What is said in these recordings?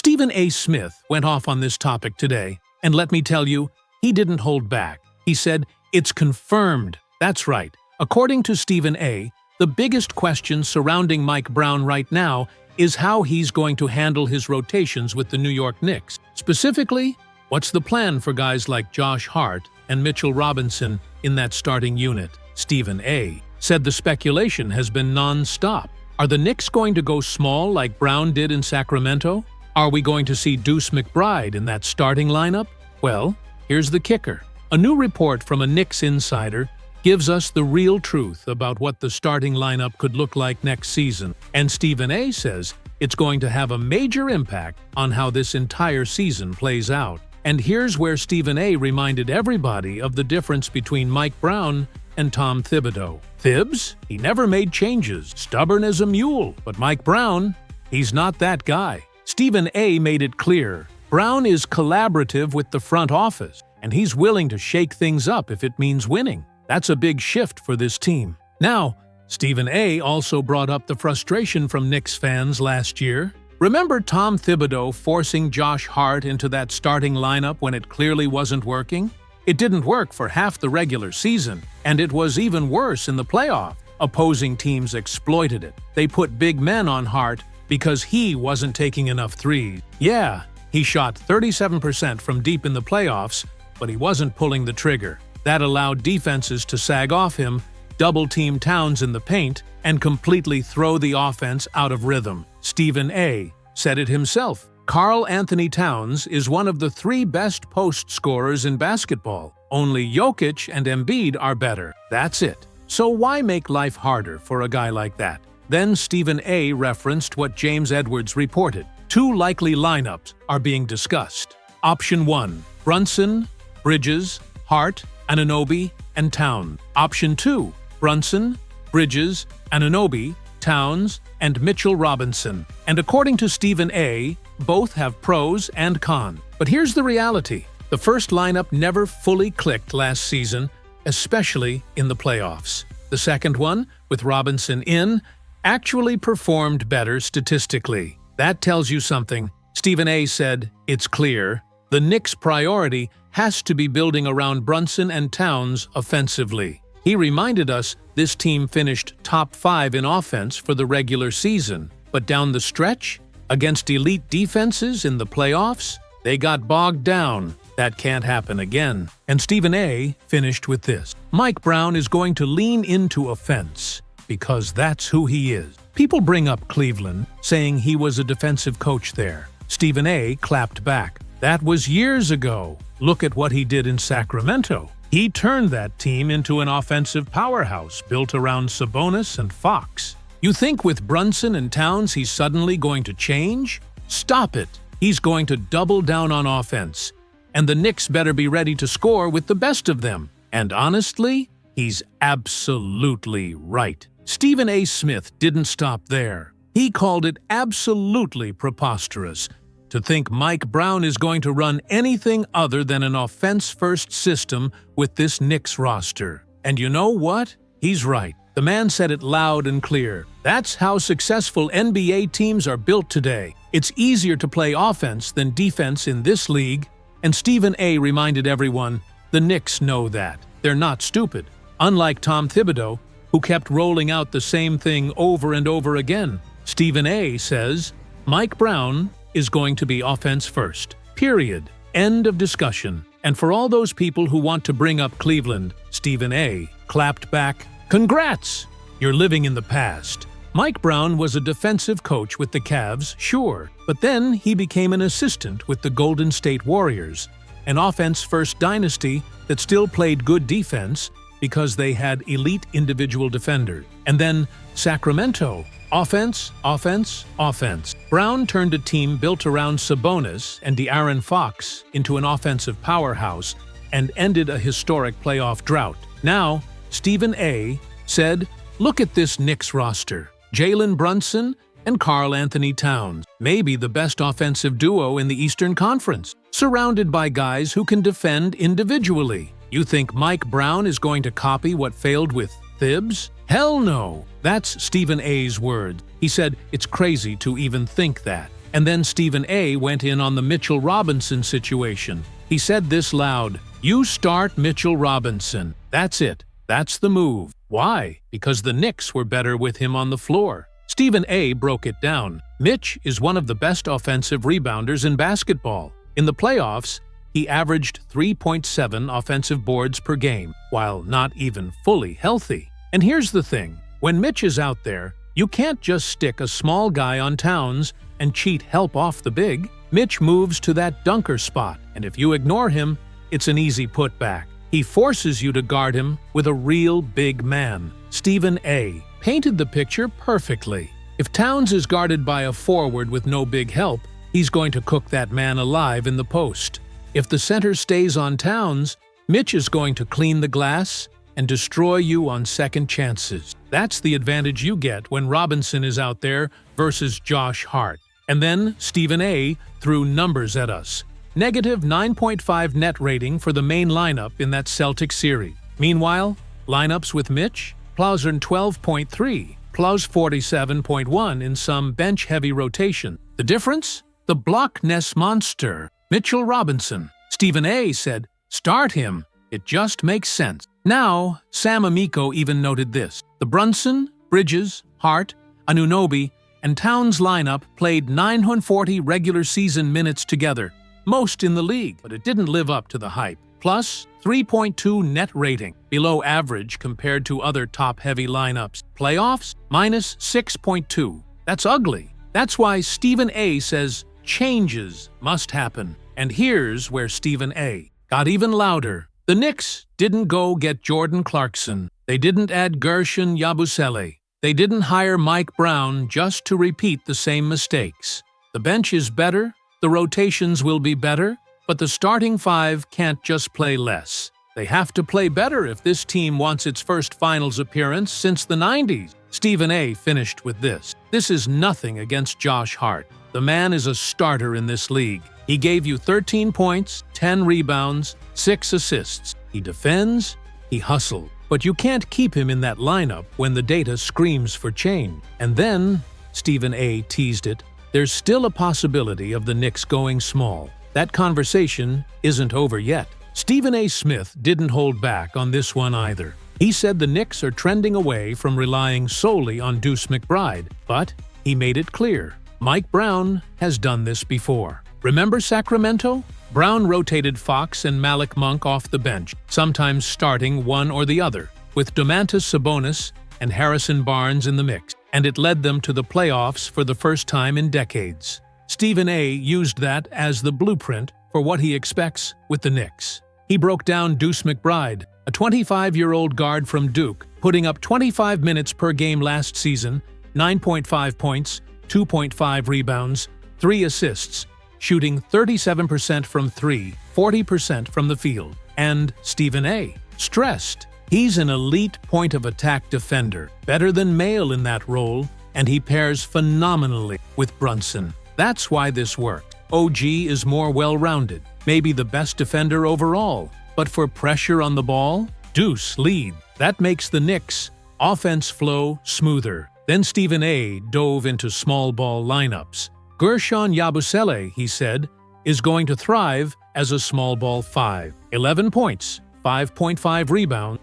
Stephen A. Smith went off on this topic today, and let me tell you, he didn't hold back. He said, "It's confirmed." That's right. According to Stephen A., the biggest question surrounding Mike Brown right now is how he's going to handle his rotations with the New York Knicks. Specifically, what's the plan for guys like Josh Hart and Mitchell Robinson in that starting unit? Stephen A. said the speculation has been non-stop. Are the Knicks going to go small like Brown did in Sacramento? Are we going to see Deuce McBride in that starting lineup? Well, here's the kicker. A new report from a Knicks insider gives us the real truth about what the starting lineup could look like next season, and Stephen A. says it's going to have a major impact on how this entire season plays out. And here's where Stephen A. reminded everybody of the difference between Mike Brown and Tom Thibodeau. Thibs? He never made changes, stubborn as a mule. But Mike Brown? He's not that guy. Stephen A. made it clear. Brown is collaborative with the front office, and he's willing to shake things up if it means winning. That's a big shift for this team. Now, Stephen A. also brought up the frustration from Knicks fans last year. Remember Tom Thibodeau forcing Josh Hart into that starting lineup when it clearly wasn't working? It didn't work for half the regular season, and it was even worse in the playoff. Opposing teams exploited it. They put big men on Hart because he wasn't taking enough threes. Yeah, he shot 37% from deep in the playoffs, but he wasn't pulling the trigger. That allowed defenses to sag off him, double-team Towns in the paint, and completely throw the offense out of rhythm. Stephen A. said it himself. Karl Anthony Towns is one of the 3 best post scorers in basketball. Only Jokic and Embiid are better. That's it. So why make life harder for a guy like that? Then Stephen A. referenced what James Edwards reported. 2 likely lineups are being discussed. Option 1, Brunson, Bridges, Hart, Anunoby, and Towns. Option 2, Brunson, Bridges, Anunoby, Towns, and Mitchell Robinson. And according to Stephen A., both have pros and cons. But here's the reality. The first lineup never fully clicked last season, especially in the playoffs. The second one, with Robinson in, actually performed better statistically. That tells you something. Stephen A. said, "It's clear. The Knicks' priority has to be building around Brunson and Towns offensively." He reminded us this team finished top 5 in offense for the regular season, but down the stretch, against elite defenses in the playoffs, they got bogged down. That can't happen again. And Stephen A. finished with this. Mike Brown is going to lean into offense because that's who he is. People bring up Cleveland, saying he was a defensive coach there. Stephen A. clapped back. That was years ago. Look at what he did in Sacramento. He turned that team into an offensive powerhouse built around Sabonis and Fox. You think with Brunson and Towns he's suddenly going to change? Stop it. He's going to double down on offense. And the Knicks better be ready to score with the best of them. And honestly, he's absolutely right. Stephen A. Smith didn't stop there. He called it absolutely preposterous to think Mike Brown is going to run anything other than an offense-first system with this Knicks roster. And you know what? He's right. The man said it loud and clear. That's how successful NBA teams are built today. It's easier to play offense than defense in this league. And Stephen A. reminded everyone, the Knicks know that. They're not stupid. Unlike Tom Thibodeau, who kept rolling out the same thing over and over again. Stephen A. says, Mike Brown is going to be offense first. Period. End of discussion. And for all those people who want to bring up Cleveland, Stephen A. clapped back, "Congrats! You're living in the past." Mike Brown was a defensive coach with the Cavs, sure, but then he became an assistant with the Golden State Warriors, an offense-first dynasty that still played good defense because they had elite individual defenders. And then Sacramento. Offense, offense, offense. Brown turned a team built around Sabonis and De'Aaron Fox into an offensive powerhouse and ended a historic playoff drought. Now, Stephen A. said, look at this Knicks roster. Jalen Brunson and Karl Anthony Towns, maybe the best offensive duo in the Eastern Conference, surrounded by guys who can defend individually. You think Mike Brown is going to copy what failed with Thibs? Hell no! That's Stephen A.'s word. He said, it's crazy to even think that. And then Stephen A. went in on the Mitchell Robinson situation. He said this loud, "You start Mitchell Robinson. That's it. That's the move." Why? Because the Knicks were better with him on the floor. Stephen A. broke it down. Mitch is one of the best offensive rebounders in basketball. In the playoffs, he averaged 3.7 offensive boards per game, while not even fully healthy. And here's the thing. When Mitch is out there, you can't just stick a small guy on Towns and cheat help off the big. Mitch moves to that dunker spot, and if you ignore him, it's an easy putback. He forces you to guard him with a real big man. Stephen A. painted the picture perfectly. If Towns is guarded by a forward with no big help, he's going to cook that man alive in the post. If the center stays on Towns, Mitch is going to clean the glass and destroy you on second chances. That's the advantage you get when Robinson is out there versus Josh Hart. And then Stephen A. threw numbers at us. Negative 9.5 net rating for the main lineup in that Celtics series. Meanwhile, lineups with Mitch, Plausern 12.3, Plaus 47.1 in some bench-heavy rotation. The difference? The blockness monster, Mitchell Robinson. Stephen A. said, "Start him. It just makes sense." Now, Sam Amico even noted this. The Brunson, Bridges, Hart, Anunoby, and Towns lineup played 940 regular season minutes together, most in the league, but it didn't live up to the hype. Plus, 3.2 net rating, below average compared to other top-heavy lineups. Playoffs, minus 6.2. That's ugly. That's why Stephen A. says changes must happen. And here's where Stephen A. got even louder. The Knicks didn't go get Jordan Clarkson. They didn't add Gershon Yabusele. They didn't hire Mike Brown just to repeat the same mistakes. The bench is better, the rotations will be better, but the starting five can't just play less. They have to play better if this team wants its first finals appearance since the 90s. Stephen A. finished with this. This is nothing against Josh Hart. The man is a starter in this league. He gave you 13 points, 10 rebounds, 6 assists. He defends, he hustles. But you can't keep him in that lineup when the data screams for change. And then, Stephen A. teased it, there's still a possibility of the Knicks going small. That conversation isn't over yet. Stephen A. Smith didn't hold back on this one either. He said the Knicks are trending away from relying solely on Deuce McBride, but he made it clear. Mike Brown has done this before. Remember Sacramento? Brown rotated Fox and Malik Monk off the bench, sometimes starting one or the other, with Domantas Sabonis and Harrison Barnes in the mix, and it led them to the playoffs for the first time in decades. Stephen A. used that as the blueprint for what he expects with the Knicks. He broke down Deuce McBride, a 25-year-old guard from Duke, putting up 25 minutes per game last season, 9.5 points, 2.5 rebounds, 3 assists, shooting 37% from 3, 40% from the field. And Stephen A. stressed, he's an elite point-of-attack defender, better than Mail in that role, and he pairs phenomenally with Brunson. That's why this worked. OG is more well-rounded, maybe the best defender overall, but for pressure on the ball, Deuce lead. That makes the Knicks' offense flow smoother. Then Stephen A. dove into small ball lineups. Gershon Yabusele, he said, is going to thrive as a small ball 5. 11 points, 5.5 rebounds,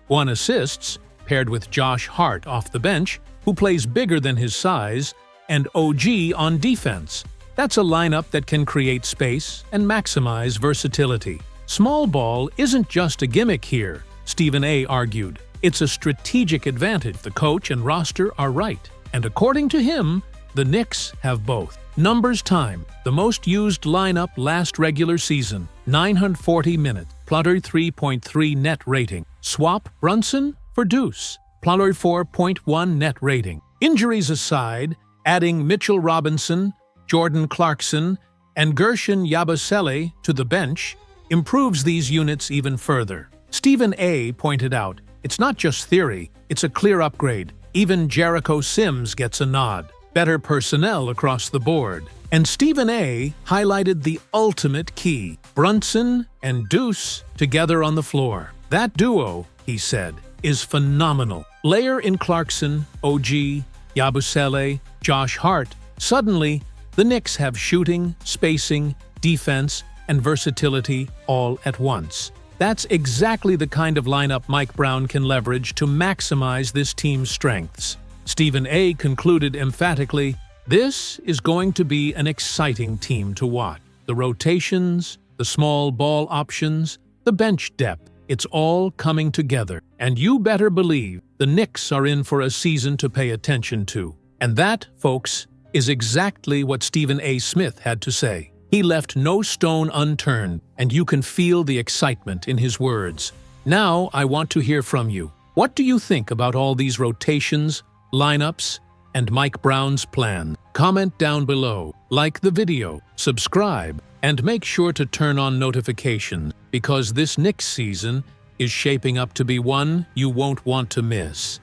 1 assists, paired with Josh Hart off the bench, who plays bigger than his size, and OG on defense. That's a lineup that can create space and maximize versatility. Small ball isn't just a gimmick here, Stephen A. argued. It's a strategic advantage. The coach and roster are right. And according to him, the Knicks have both. Numbers time. The most used lineup last regular season. 940 minutes. Platter 3.3 net rating. Swap Brunson for Deuce. Platter 4.1 net rating. Injuries aside, adding Mitchell Robinson, Jordan Clarkson, and Gershon Yabusele to the bench improves these units even further. Stephen A. pointed out, it's not just theory, it's a clear upgrade. Even Jericho Sims gets a nod. Better personnel across the board. And Stephen A. highlighted the ultimate key, Brunson and Deuce together on the floor. That duo, he said, is phenomenal. Layer in Clarkson, OG, Yabusele, Josh Hart. Suddenly, The Knicks have shooting, spacing, defense, and versatility all at once. That's exactly the kind of lineup Mike Brown can leverage to maximize this team's strengths. Stephen A. concluded emphatically, "This is going to be an exciting team to watch. The rotations, the small ball options, the bench depth, it's all coming together. And you better believe the Knicks are in for a season to pay attention to." And that, folks, is exactly what Stephen A. Smith had to say. He left no stone unturned, and you can feel the excitement in his words. Now I want to hear from you. What do you think about all these rotations, lineups, and Mike Brown's plan? Comment down below, like the video, subscribe, and make sure to turn on notifications, because this Knicks season is shaping up to be one you won't want to miss.